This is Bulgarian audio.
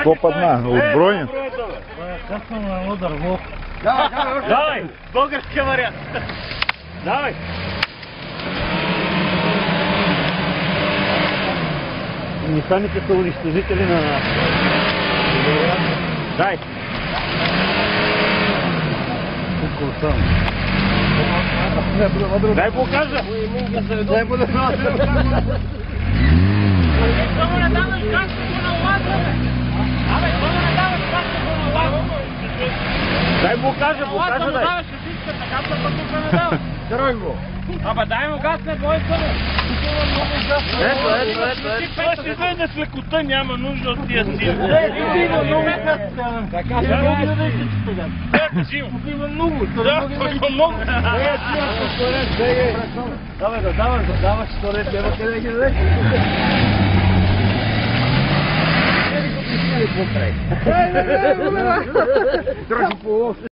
Попадна, отброен. Давай, българския вариант. Давай. Механите са унищожители на... Дай. Дай покажа. Дай го да кажа. Само не даваш как ще го налазваме. Абе, само не даваш как ще го налазваме. Дай покажа, покажа дай. Даваш шашичката, как да пък не даваш. Дрой го. Абе, дай му газ, не бой се, бе. Ето. Ти гледа с лекота, няма нужда от тия сили. Има много газ. Така ще го видиш сега. Има много. Да, има много. Даваш 100 лет, няма къде да ги дадеш. Дръжи по лост.